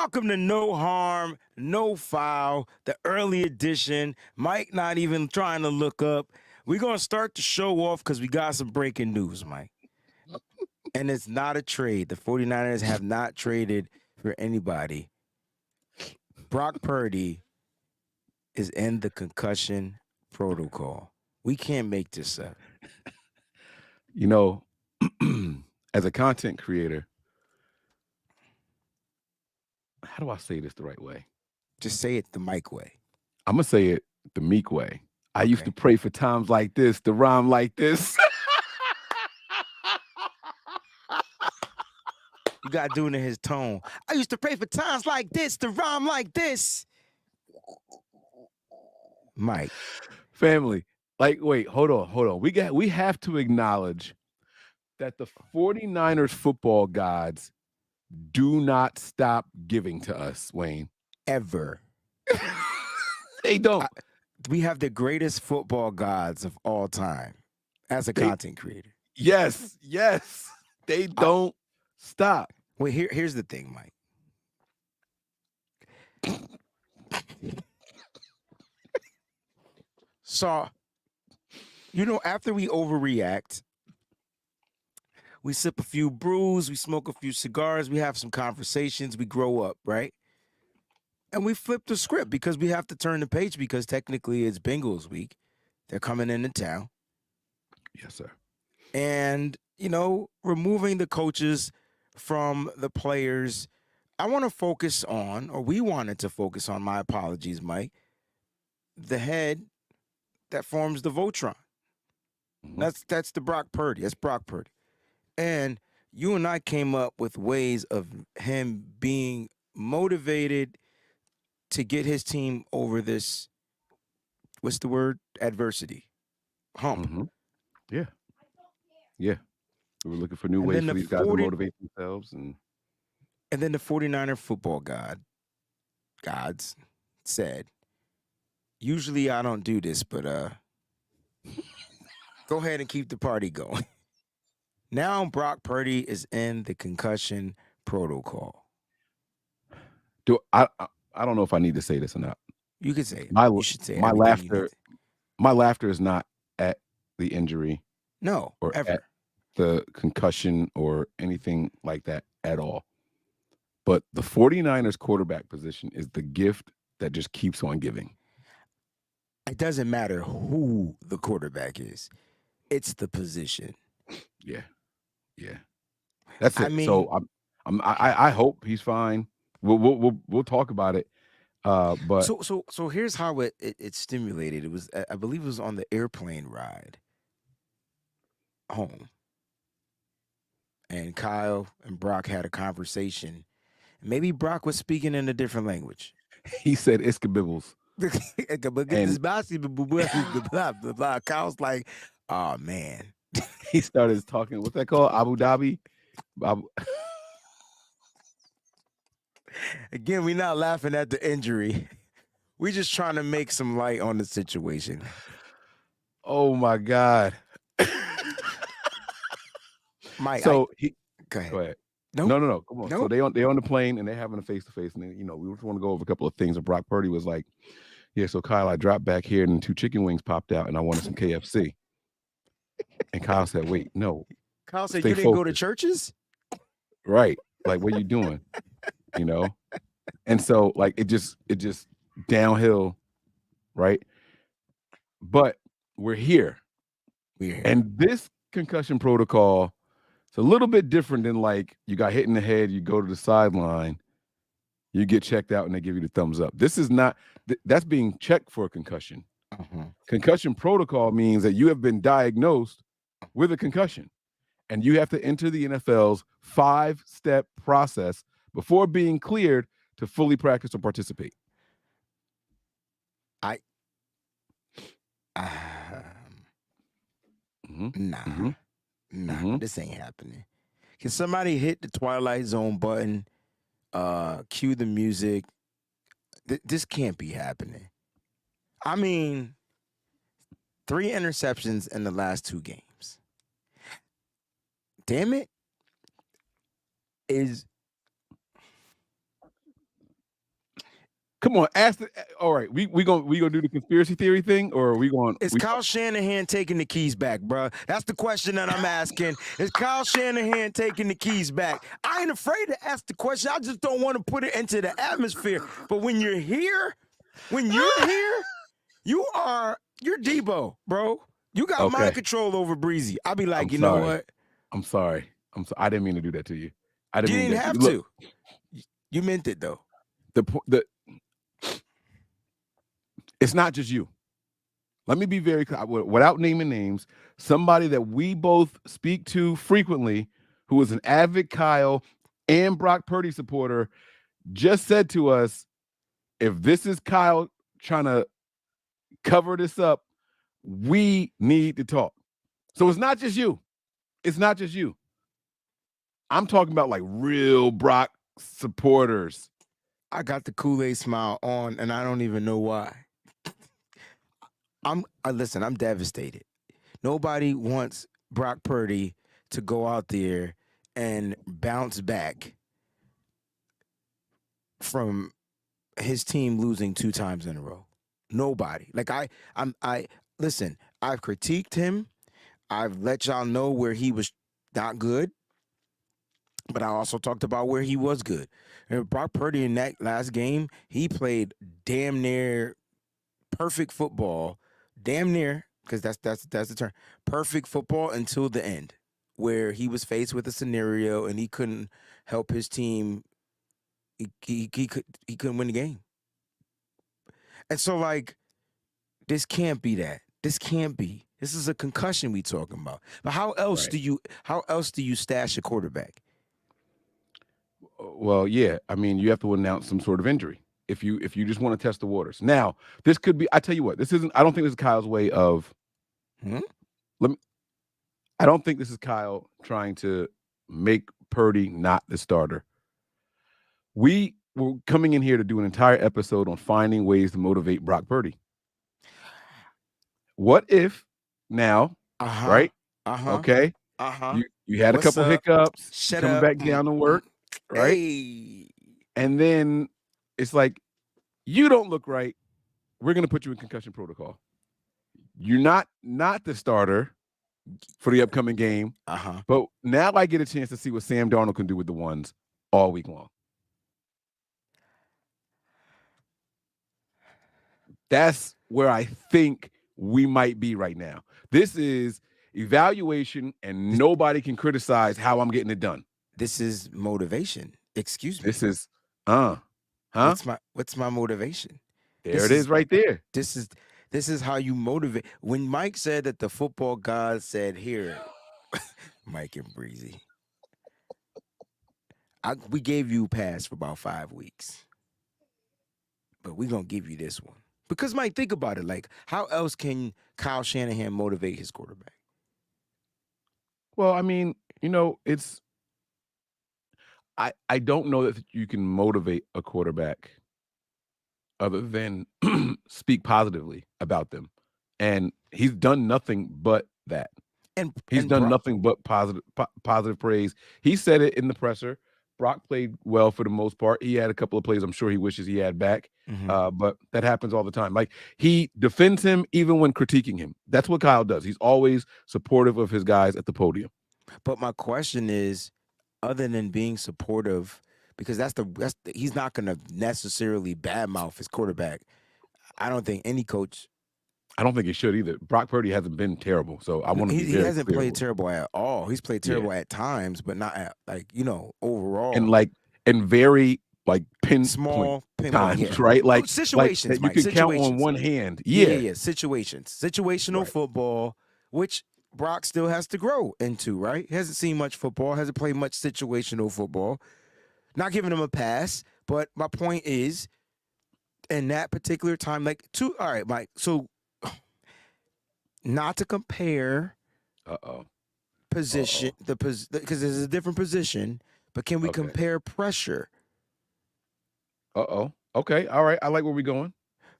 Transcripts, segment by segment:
Welcome to No Harm, No Foul, the early edition. Mike not even trying to look up. We're going to start the show off because we got some breaking news, Mike. And it's not a trade. The 49ers have not traded for anybody. Brock Purdy is in the concussion protocol. We can't make this up. You know, as a content creator, how do I say this the right way? Just say it the Mike way. I'm going to say it the meek way. I Okay. used to pray for times like this, to rhyme like this. You got to do it in his tone. I used to pray for times like this, to rhyme like this. Mike. Family, wait, hold on. We have to acknowledge that the 49ers football gods do not stop giving to us, Wayne. Ever. They don't. We have the greatest football gods of all time as a content creator. Yes. They don't stop. Well, here's the thing, Mike. So, after we overreact, we sip a few brews, we smoke a few cigars, we have some conversations, we grow up, right? And we flip the script because we have to turn the page because technically it's Bengals week. They're coming into town. Yes, sir. And, removing the coaches from the players, I want to focus on, or we wanted to focus on, my apologies, Mike, the head that forms the Voltron. Mm-hmm. That's the Brock Purdy. That's Brock Purdy. And you and I came up with ways of him being motivated to get his team over this, what's the word? Adversity. Hump. Mm-hmm. Yeah. We were looking for new ways for these guys to motivate themselves. And then the 49er football gods said, usually I don't do this, but go ahead and keep the party going. Now Brock Purdy is in the concussion protocol. I don't know if I need to say this or not. You can say it. You should say it. My laughter is not at the injury. No, or ever. At the concussion or anything like that at all. But the 49ers quarterback position is the gift that just keeps on giving. It doesn't matter who the quarterback is. It's the position. Yeah. That's it. So I hope he's fine. We'll talk about it. But so here's how it stimulated. It was, I believe it was on the airplane ride home. And Kyle and Brock had a conversation. Maybe Brock was speaking in a different language. He said Iskabibbles. Kyle's like, oh man. He started talking, what's that called? Abu Dhabi? Again, we're not laughing at the injury. We're just trying to make some light on the situation. Oh my God. Mike, so go ahead. No. Come on. Nope. So they on the plane and they're having a face-to-face, and then, we just want to go over a couple of things. And Brock Purdy was like, yeah, so Kyle, I dropped back here and 2 chicken wings popped out and I wanted some KFC. And Kyle said, wait, no. Kyle said, you didn't go to churches? Right. Like, what are you doing? And so it just downhill, right? But we're here. And this concussion protocol, it's a little bit different than you got hit in the head, you go to the sideline, you get checked out, and they give you the thumbs up. This is not, that's being checked for a concussion. Uh-huh. Concussion protocol means that you have been diagnosed with a concussion, and you have to enter the NFL's 5-step process before being cleared to fully practice or participate. Nah, this ain't happening. Can somebody hit the Twilight Zone button, cue the music? This can't be happening. I mean, 3 interceptions in the last 2 games. Damn it. Come on, all right, we gonna do the conspiracy theory thing, or are we going? Is Kyle Shanahan taking the keys back, bro? That's the question that I'm asking. Is Kyle Shanahan taking the keys back? I ain't afraid to ask the question. I just don't want to put it into the atmosphere. But when you're here, you're Debo, bro. You got mind control over Breezie. I'll be like, know what? I'm sorry. I didn't mean to do that to you. I didn't You mean didn't that have to you. to. You meant it though. It's not just you. Let me be very clear, without naming names. Somebody that we both speak to frequently, who is an avid Kyle and Brock Purdy supporter, just said to us, if this is Kyle trying to cover this up, we need to talk. So it's not just you. It's not just you. I'm talking about like real Brock supporters. I got the Kool-Aid smile on, and I don't even know why. Listen, I'm devastated. Nobody wants Brock Purdy to go out there and bounce back from his team losing 2 times in a row. Nobody. Like listen, I've critiqued him. I've let y'all know where he was not good. But I also talked about where he was good. And Brock Purdy in that last game, he played damn near perfect football. Damn near, because that's the term. Perfect football until the end, where he was faced with a scenario and he couldn't help his team. He couldn't win the game. And so like, this can't be that. This can't be. This is a concussion we talking about. But how else do you stash a quarterback? Well, yeah. I mean, you have to announce some sort of injury if you just want to test the waters. Now, this could be. I tell you what, this isn't. I don't think this is Kyle's way of. I don't think this is Kyle trying to make Purdy not the starter. We were coming in here to do an entire episode on finding ways to motivate Brock Purdy. What if now, right? Okay. You had a couple hiccups, coming back down to work, right? Hey. And then it's like, you don't look right. We're going to put you in concussion protocol. You're not the starter for the upcoming game. But now I get a chance to see what Sam Darnold can do with the ones all week long. That's where I think we might be right now. This is evaluation, and nobody can criticize how I'm getting it done. This is motivation. Excuse me. This is What's my motivation? There it is right there. This is how you motivate. When Mike said that the football god said, here, Mike and Breezie, we gave you a pass for about 5 weeks. But we're going to give you this one. Because, Mike, think about it. Like, how else can Kyle Shanahan motivate his quarterback? Well, I mean, it's I don't know that you can motivate a quarterback other than speak positively about them. And he's done nothing but that. And he's done nothing but positive praise. He said it in the presser. Brock played well for the most part. He had a couple of plays I'm sure he wishes he had back. But that happens all the time. Like, he defends him even when critiquing him. That's what Kyle does. He's always supportive of his guys at the podium. But my question is, other than being supportive, because he's not going to necessarily badmouth his quarterback. I don't think any coach. I don't think he should either. Brock Purdy hasn't been terrible, so I want to be very He hasn't clear played terrible at all. He's played terrible at times, but not at, overall. And very small times, right? Like situations, you can count on one hand. Yeah. Situational football, which Brock still has to grow into, right? He hasn't seen much football, hasn't played much situational football. Not giving him a pass, but my point is, in that particular time, all right, Mike, so not to compare position, because there's a different position, but can we compare pressure? Okay, all right, I like where we're going.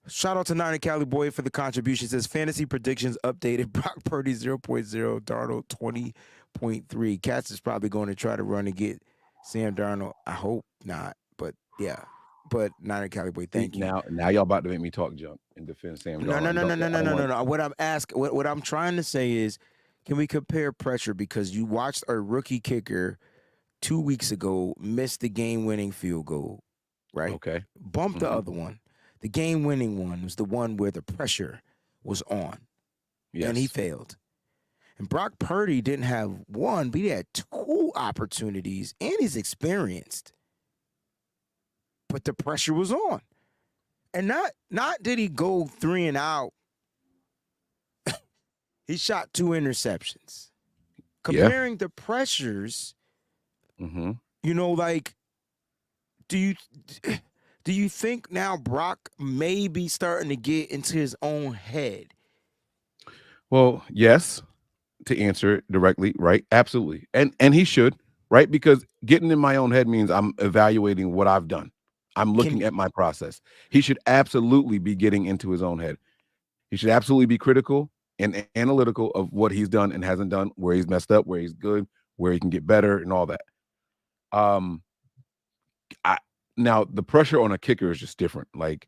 Shout out to Niner Cali Boy for the contribution. Says fantasy predictions updated. Brock Purdy 0.0, Darnold 20.3. Katz is probably going to try to run and get Sam Darnold. I hope not, but yeah. but not a Cowboy. See, Thank you. now y'all about to make me talk junk and defend Sam No, Darnold. no, And no, no, no, I no, don't no, no, want. no. What I'm trying to say is, can we compare pressure? Because you watched a rookie kicker 2 weeks ago miss the game-winning field goal, right? Okay. Bump the other one. The game-winning one was the one where the pressure was on, and he Yes. failed. And Brock Purdy didn't have one, but he had two opportunities, and he's experienced. But the pressure was on. And not did he go 3 and out. He shot 2 interceptions. Yeah. Comparing the pressures, Mm-hmm. like, do you think now Brock may be starting to get into his own head? Well, yes. To answer it directly, right? Absolutely, and he should, right? Because getting in my own head means I'm evaluating what I've done. I'm looking at my process. He should absolutely be getting into his own head. He should absolutely be critical and analytical of what he's done and hasn't done, where he's messed up, where he's good, where he can get better, and all that. I Now the pressure on a kicker is just different. Like,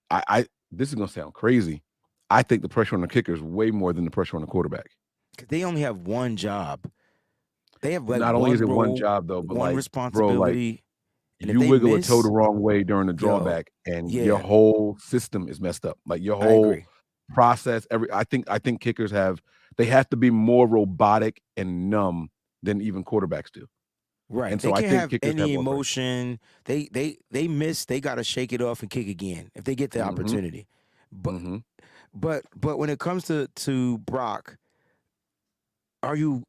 I this is gonna sound crazy. I think the pressure on the kicker is way more than the pressure on the quarterback. They only have one job. They have like Not only is one it one role, job though, but one like, bro, like responsibility. And if you they wiggle a toe the miss, wrong way during the yo, drawback, and your yeah, whole system is messed up. Like your I whole agree. process. I think kickers they have to be more robotic and numb than even quarterbacks do. Right. And They so I can't think have kickers have any one brain. emotion. They miss, they gotta shake it off and kick again if they get the Mm-hmm. opportunity. But Mm-hmm. but when it comes to Brock, are you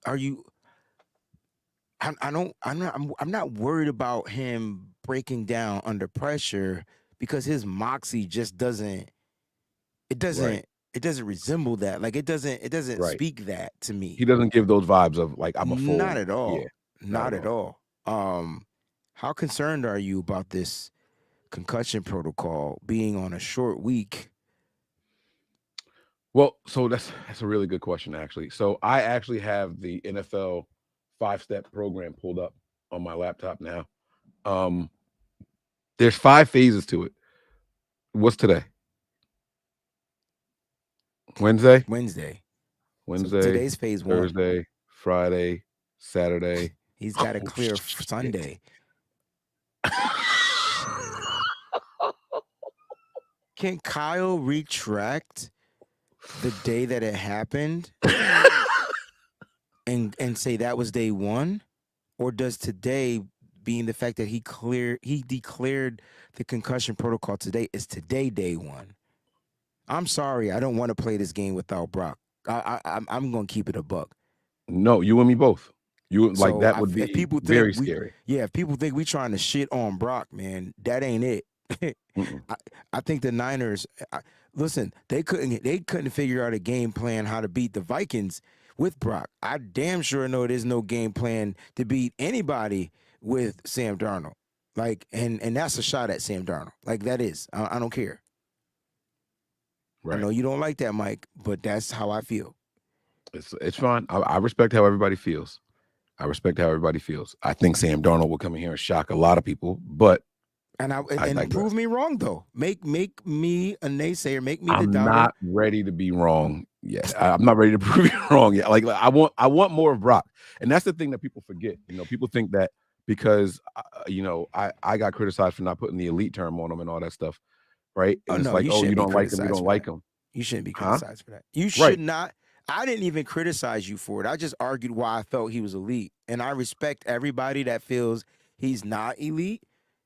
I don't I'm not worried about him breaking down under pressure because his moxie just doesn't it Right. doesn't it doesn't resemble that. Like it doesn't Right. speak that to me. He doesn't give those vibes of like I'm a Not full. at Yeah. all. Not Not at at all. all. How concerned are you about this concussion protocol being on a short week? Well, so that's a really good question actually. So I actually have the NFL 5-step program pulled up on my laptop now. Um, there's 5 phases to it. What's today? Wednesday, Wednesday. So Wednesday, today's phase one. Thursday, Friday, Saturday. He's got to Oh clear shit. Sunday. Can Kyle retract the day that it happened and say that was day one? Or does today, being the fact that he declared the concussion protocol today, is today day one? I'm sorry, I don't want to play this game without Brock. I'm gonna keep it a buck. No, you and me both. You like So that would if be people think very we, scary. yeah, if people think we trying to shit on Brock, man, that ain't it. Mm-mm. I think the Niners. Listen, they couldn't figure out a game plan how to beat the Vikings with Brock. I damn sure know there's no game plan to beat anybody with Sam Darnold. Like, and that's a shot at Sam Darnold. Like that is. I don't care. I Right. know you don't like that, Mike, but that's how I feel. It's fine. I respect how everybody feels. I respect how everybody feels. I think Sam Darnold will come in here and shock a lot of people, but And I prove digress. me wrong though. Make me a naysayer. Make me the I'm doubter. not ready to be wrong yet. I'm not ready to prove you wrong yet. Like I want more of Brock, and that's the thing that people forget. People think that because I got criticized for not putting the elite term on him and all that stuff, right? Oh And it's no, like, you oh, you shouldn't be don't like him, you criticized don't for like that. him, You shouldn't be huh? criticized for that. You should Right. not. I didn't even criticize you for it. I just argued why I felt he was elite. And I respect everybody that feels he's not elite.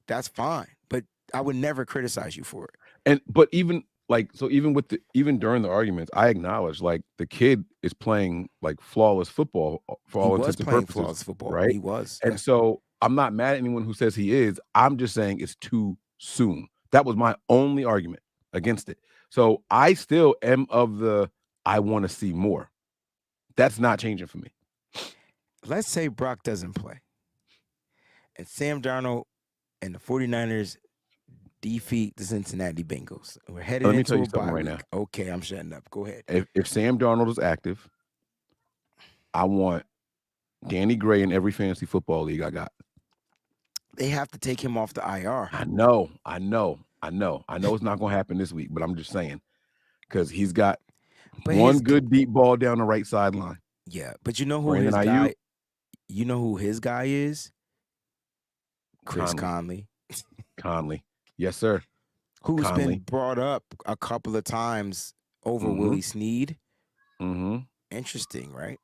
That's fine. But I would never criticize you for it. But even like so, even during the arguments, I acknowledge like the kid is playing like flawless football for He all was intents and playing purposes, flawless football. right? He was. And so I'm not mad at anyone who says he is. I'm just saying it's too soon. That was my only argument against it. So I still am of the I want to see more. That's not changing for me. Let's say Brock doesn't play. And Sam Darnold and the 49ers defeat the Cincinnati Bengals. We're headed Let me tell into you a something bye right week. now. Okay, I'm shutting up. Go ahead. If Sam Darnold is active, I want Danny Gray in every fantasy football league I got. They have to take him off the IR. I know it's not going to happen this week, but I'm just saying because he's got But one good deep ball down the right sideline. yeah, but you know who Brandon his Ayuk, guy? You know who his guy is? Chris Conley. Yes, sir. Who's been brought up a couple of times over Willie Snead. Interesting, right?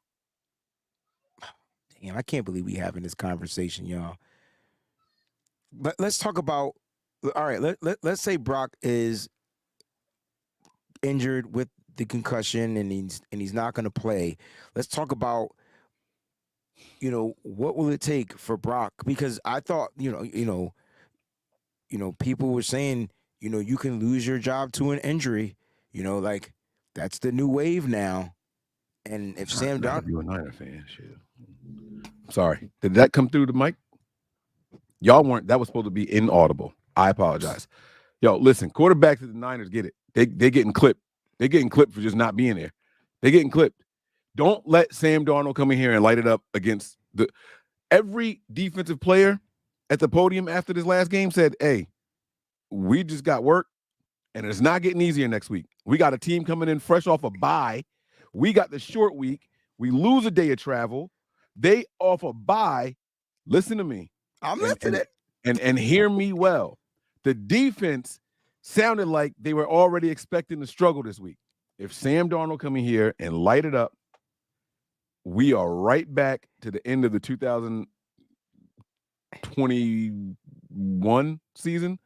Damn, I can't believe we having this conversation, y'all. But let's talk about. All right, let's say Brock is injured with the concussion and he's not going to play. Let's talk about, what will it take for Brock? Because I thought, people were saying, you can lose your job to an injury. Like that's the new wave now. And if Sam Darnold, you a Niner fan, shit. Sorry, did that come through the mic? Y'all weren't. That was supposed to be inaudible. I apologize. Yo, listen, quarterbacks of the Niners get it. They getting clipped. They're getting clipped for just not being there. They're getting clipped. Don't let Sam Darnold come in here and light it up against every defensive player at the podium after this last game said, hey, we just got work and it's not getting easier next week. We got a team coming in fresh off a bye. We got the short week. We lose a day of travel. They off a bye. Listen to me. I'm listening. And hear me well. The defense sounded like they were already expecting to struggle this week. If Sam Darnold come in here and light it up, we are right back to the end of the 2021 season.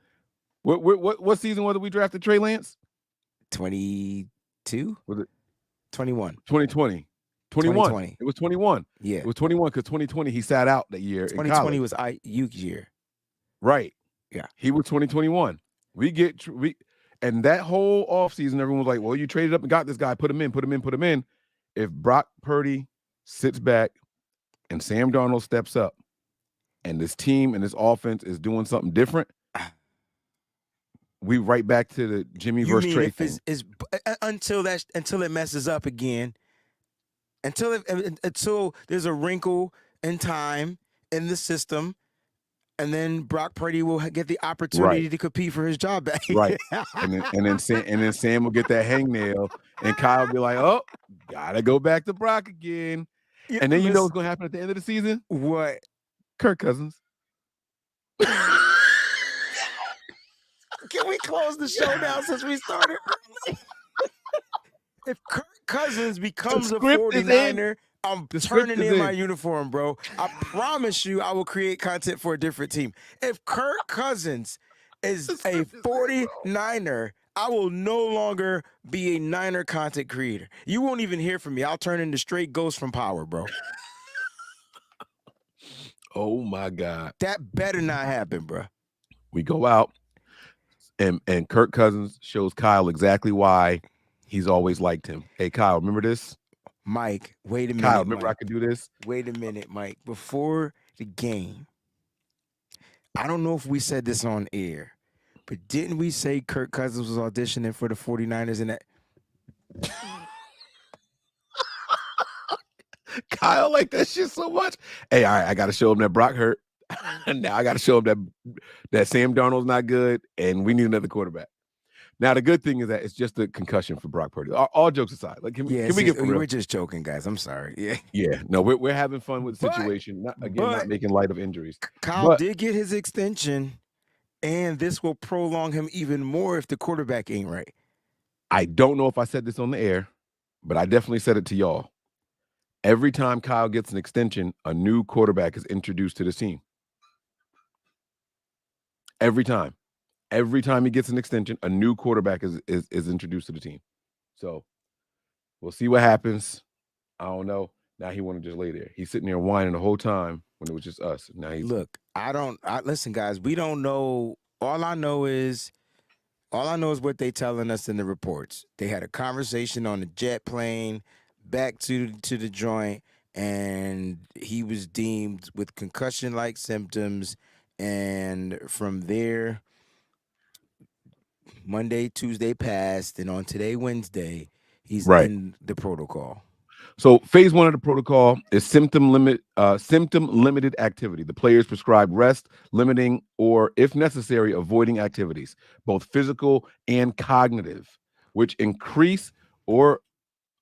What season was it we drafted Trey Lance? 22? Was it 21? 2020. 2020. It was 21. Yeah. It was 21 because 2020 he sat out that year. 2020 was Ayuk's year. Right. Yeah. He was 2021. And that whole offseason, everyone was like, well, you traded up and got this guy, put him in. If Brock Purdy sits back and Sam Darnold steps up and this team and this offense is doing something different, we right back to the Jimmy versus Trey thing. Until it messes up again, until there's a wrinkle in time in the system, and then Brock Purdy will get the opportunity to compete for his job back. Right. and then Sam will get that hangnail, and Kyle will be like, oh, gotta go back to Brock again. Yeah, and then you know what's gonna happen at the end of the season? What? Kirk Cousins. Can we close the show now since we started early? If Kirk Cousins becomes a 49er, I'm turning in my uniform, bro. I promise you I will create content for a different team. If Kirk Cousins is a 49er, I will no longer be a Niner content creator. You won't even hear from me. I'll turn into straight Ghost from Power, bro. Oh, my God. That better not happen, bro. We go out, and Kirk Cousins shows Kyle exactly why he's always liked him. Hey, Kyle, remember this? Mike, wait a minute. Kyle, remember Mike, I could do this? Wait a minute, Mike. Before the game, I don't know if we said this on air, but didn't we say Kirk Cousins was auditioning for the 49ers in that? Kyle like that shit so much. Hey, all right, I got to show him that Brock hurt. Now I got to show him that Sam Darnold's not good, and we need another quarterback. Now, the good thing is that it's just a concussion for Brock Purdy. All jokes aside, like can we get for real? We're just joking, guys. I'm sorry. Yeah. No, we're having fun with the situation. Not making light of injuries. Kyle did get his extension, and this will prolong him even more if the quarterback ain't right. I don't know if I said this on the air, but I definitely said it to y'all. Every time Kyle gets an extension, a new quarterback is introduced to the team. Every time he gets an extension, a new quarterback is introduced to the team. So we'll see what happens. I don't know. Now he want to just lay there. He's sitting there whining the whole time when it was just us. Now he's listen, guys. We don't know. All I know is what they telling us in the reports. They had a conversation on the jet plane back to the joint, and he was deemed with concussion-like symptoms. And from there, Monday, Tuesday passed, and on today, Wednesday, he's in the protocol. So phase one of the protocol is symptom limited activity. The players prescribe rest, limiting, or if necessary, avoiding activities, both physical and cognitive, which increase or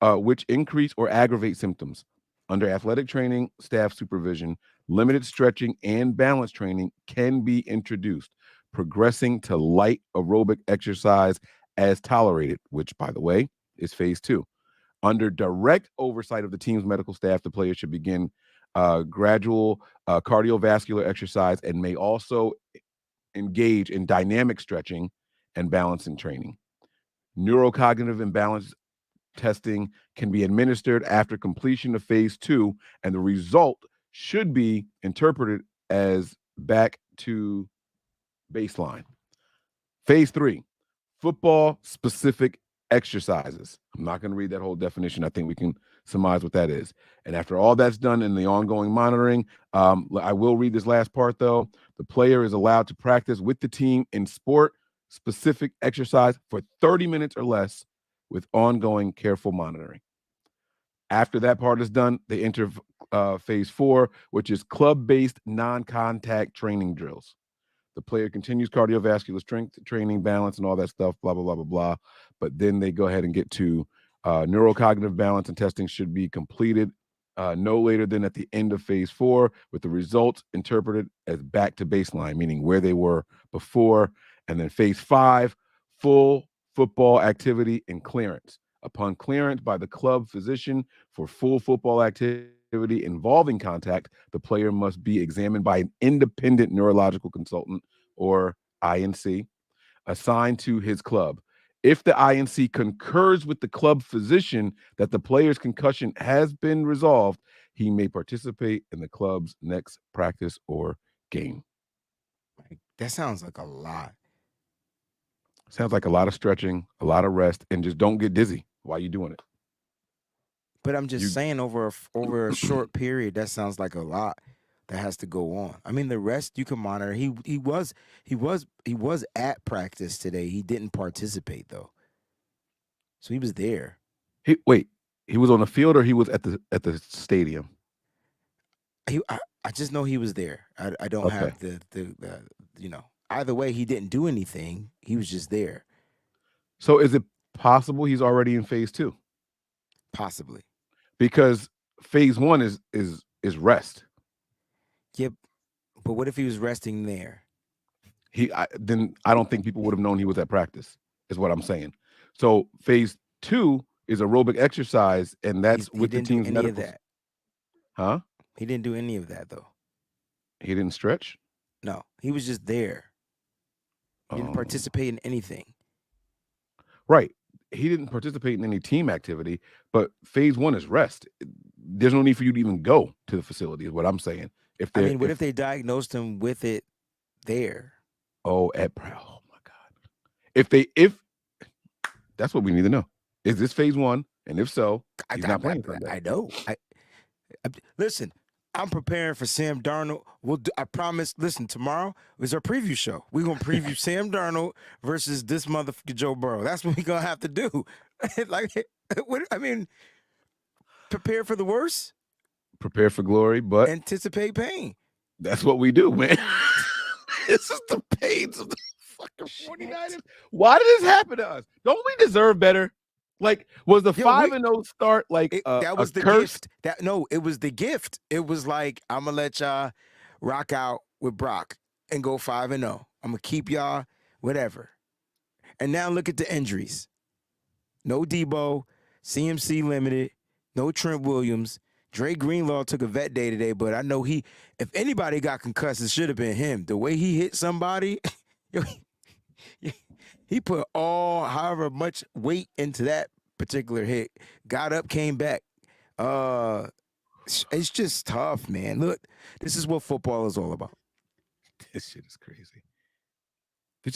aggravate symptoms. Under athletic training, staff supervision, limited stretching and balance training can be introduced, progressing to light aerobic exercise as tolerated, which, by the way, is phase two. Under direct oversight of the team's medical staff, the players should begin gradual cardiovascular exercise and may also engage in dynamic stretching and balancing training. Neurocognitive imbalance testing can be administered after completion of phase two, and the result should be interpreted as back to baseline. Phase three, football specific exercises. I'm not going to read that whole definition. I think we can surmise what that is. And after all that's done in the ongoing monitoring, I will read this last part though. The player is allowed to practice with the team in sport specific exercise for 30 minutes or less with ongoing careful monitoring. After that part is done, they enter phase four, which is club-based non-contact training drills. The player continues cardiovascular strength training, balance, and all that stuff, blah, blah, blah, blah, blah. But then they go ahead and get to neurocognitive balance and testing should be completed no later than at the end of phase four, with the results interpreted as back to baseline, meaning where they were before. And then phase five, full football activity and clearance. Upon clearance by the club physician for full football activity involving contact, the player must be examined by an independent neurological consultant, or INC, assigned to his club. If the INC concurs with the club physician that the player's concussion has been resolved, he may participate in the club's next practice or game. That sounds like a lot. Sounds like a lot of stretching, a lot of rest, and just don't get dizzy while you're doing it. But I'm just You saying, over a short period, that sounds like a lot that has to go on. I mean, the rest you can monitor. He was at practice today. He didn't participate though, so he was there. he was on the field or he was at the stadium? I just know he was there. I don't Okay. have either way, he didn't do anything. He was just there, So is it possible he's already in phase two? possibly. Because phase one is rest. Yep. But what if he was resting there? Then I don't think people would have known he was at practice, is what I'm saying. So phase two is aerobic exercise, and that's He with the didn't do team's any of medical. that. Huh? He didn't do any of that though. He didn't stretch. No, he was just there. He didn't Oh, participate in anything. right. He didn't participate in any team activity, but phase one is rest. There's no need for you to even go to the facility, is what I'm saying. I mean, what if they diagnosed him with it there? oh my God. If that's what we need to know. Is this phase one? And if so, he's not playing Sunday. I know. Listen. I'm preparing for Sam Darnold. I promise. Listen, tomorrow is our preview show. We're gonna preview Sam Darnold versus this motherfucker Joe Burrow. That's what we're gonna have to do. I mean, prepare for the worst. Prepare for glory, but Anticipate pain. that's what we do, man. This is the pains of the fucking 49ers. Why did this happen to us? Don't we deserve better? Like, was the 5-0 start like that was a the curse? gift? It was the gift. It was like, I'm gonna let y'all rock out with Brock and go 5-0. I'm gonna keep y'all whatever. And now look at the injuries. No Debo, CMC limited, no Trent Williams. Dre Greenlaw took a vet day today, but I know if anybody got concussed, it should have been him. The way he hit somebody, he put however much weight into that particular hit. Got up, came back. It's just tough, man. Look, this is what football is all about. This shit is crazy.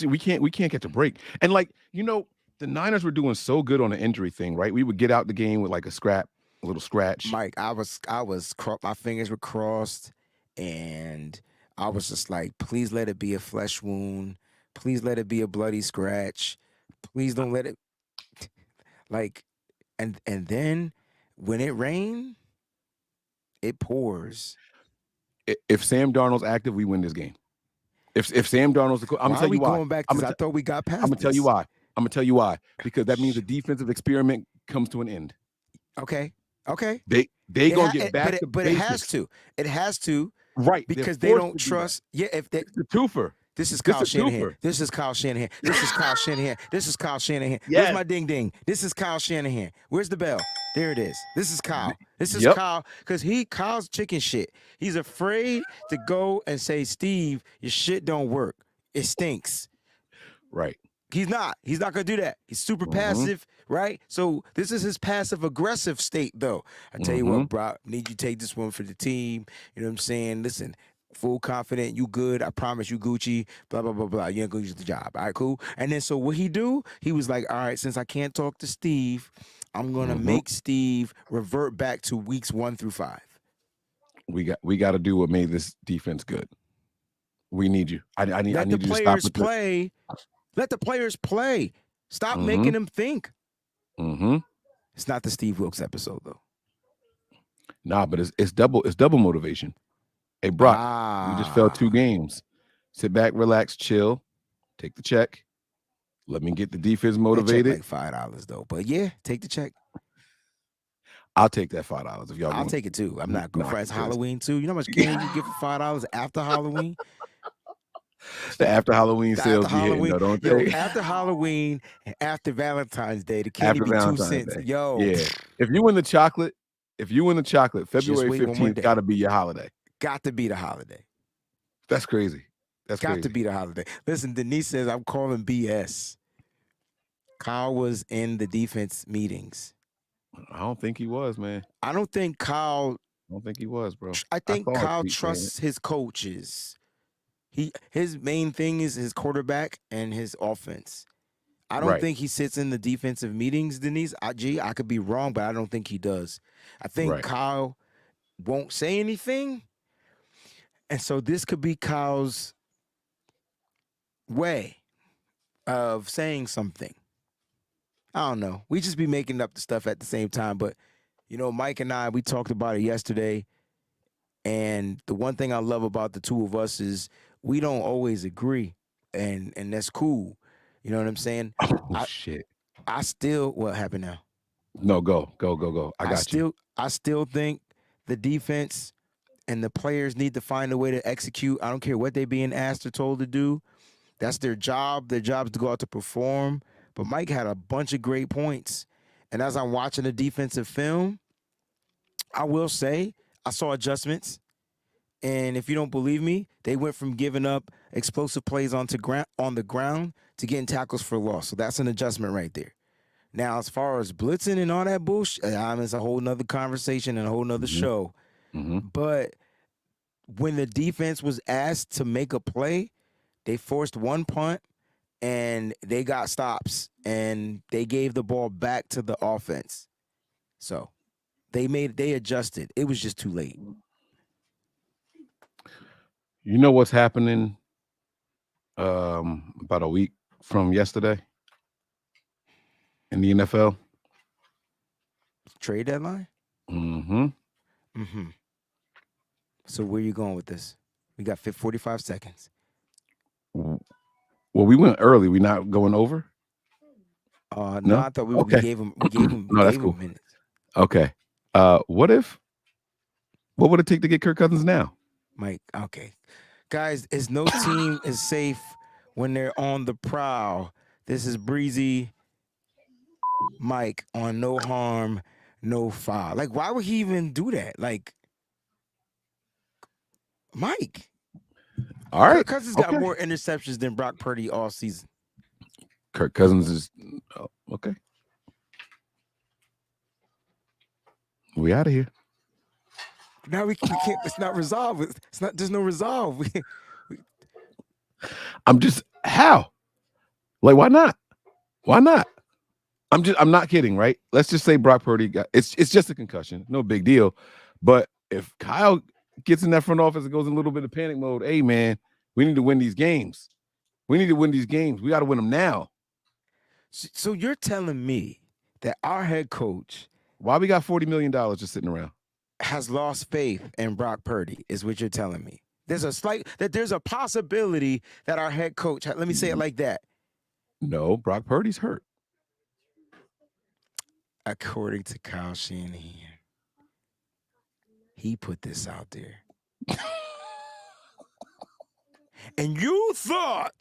We can't get a break. And like, the Niners were doing so good on the injury thing, right? We would get out the game with like a little scratch. Mike, my fingers were crossed, and I was just like, please let it be a flesh wound. Please let it be a bloody scratch. Please don't let it and then when it rains, it pours. If Sam Darnold's active, we win this game. If Sam Darnold's, I'm gonna Why are tell we you why. going back to I'm this? gonna, I thought we got I'm past gonna tell you this. why. I'm gonna tell you why, because that means the defensive experiment comes to an end. Okay. Okay. They gonna get back to but it has basics. to. It has to Right. because they don't trust. Yeah, if they It's a twofer. this is This Kyle a Shanahan. twofer. This is Kyle Shanahan. This is Kyle Shanahan. This is Kyle Shanahan. Where's Yes. my ding ding? This is Kyle Shanahan. Where's the bell? There it is. This is Kyle. This is Yep. Kyle because Kyle's chicken shit. He's afraid to go and say, Steve, your shit don't work. It stinks. Right. He's not gonna do that. He's super passive, right? So this is his passive aggressive state, though. I tell you what, Brock, need you to take this one for the team. You know what I'm saying? Listen, full confident, you good. I promise you, Gucci. Blah blah blah blah. You ain't gonna use the job. All right, cool. And then so what he do? He was like, all right, since I can't talk to Steve, I'm gonna make Steve revert back to weeks 1 through 5. We got to do what made this defense good. We need you. I need Let you the to stop players play. Let the players play. Stop making them think. It's not the Steve Wilkes episode though. Nah, but it's double motivation. Hey, Brock, we just fell 2 games. Sit back, relax, chill, take the check. Let me get the defense motivated. Like $5 though, but yeah, take the check. I'll take that $5 if y'all. I'll take it too. I'm not going for it's Halloween too. You know how much candy you get for $5 after Halloween? The after Halloween sales be hitting, though, don't they? Yo, after Halloween and after Valentine's Day, the candy be 2 cents. Day. Yo, yeah. If you win the chocolate, February 15th got to be your holiday. Got to be the holiday. That's crazy. That's got to be the holiday. Listen, Denise says I'm calling BS. Kyle was in the defense meetings. I don't think he was, man. I don't think Kyle. I don't think he was, bro. I think Kyle trusts his coaches. His main thing is his quarterback and his offense. I don't think he sits in the defensive meetings, Denise. I could be wrong, but I don't think he does. I think Kyle won't say anything. And so this could be Kyle's way of saying something. I don't know. We just be making up the stuff at the same time. But, Mike and I, we talked about it yesterday. And the one thing I love about the two of us is we don't always agree. And that's cool. You know what I'm saying? Oh, shit. What happened now? No, go. I got you. I still think the defense and the players need to find a way to execute. I don't care what they're being asked or told to do. That's their job. Their job is to go out to perform. But Mike had a bunch of great points. And as I'm watching the defensive film, I will say I saw adjustments. And if you don't believe me, they went from giving up explosive plays on the ground to getting tackles for loss. So that's an adjustment right there. Now, as far as blitzing and all that bullshit, it's a whole nother conversation and a whole nother show. But when the defense was asked to make a play, they forced one punt and they got stops and they gave the ball back to the offense. So they adjusted. It was just too late. You know what's happening about a week from yesterday in the NFL? Trade deadline? So where you going with this? We got 45 seconds. Well, we went early. We not going over? No, I thought we gave him minutes. Okay. What would it take to get Kirk Cousins now? Mike, okay. Guys, no team is safe when they're on the prowl. This is Breezie, Mike on No Harm, No Foul. Like, why would he even do that? Like, Mike. All right. Kirk Cousins got more interceptions than Brock Purdy all season. Kirk Cousins is okay. We out of here. Now we can't. It's not resolved. It's not. There's no resolve. I'm just how? Like, why not? Why not? I'm not kidding, right? Let's just say Brock Purdy it's just a concussion, no big deal. But if Kyle gets in that front office and goes in a little bit of panic mode, hey man, we need to win these games. We got to win them now. So you're telling me that our head coach Why we got $40 million just sitting around? Has lost faith in Brock Purdy, is what you're telling me. There's a possibility that our head coach, let me say it like that. No, Brock Purdy's hurt. According to Kyle Shanahan, he put this out there. And you thought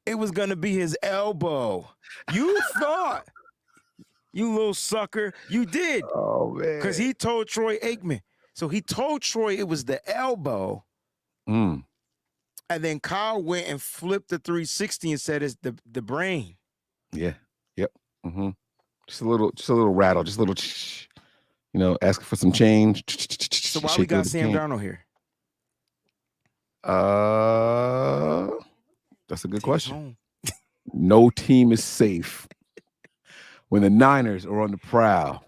it was going to be his elbow. You thought, you little sucker, you did. Oh, man. Because he told Troy Aikman. So he told Troy it was the elbow. Mm. And then Kyle went and flipped the 360 and said it's the brain. Yeah. Yep. Mm-hmm. Just a little rattle, just a little, asking for some change. So why we got Sam Darnold here? That's a good question. No team is safe when the Niners are on the prowl.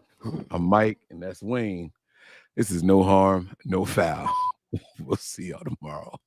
I'm Mike, and that's Wayne. This is no harm, no foul. We'll see y'all tomorrow.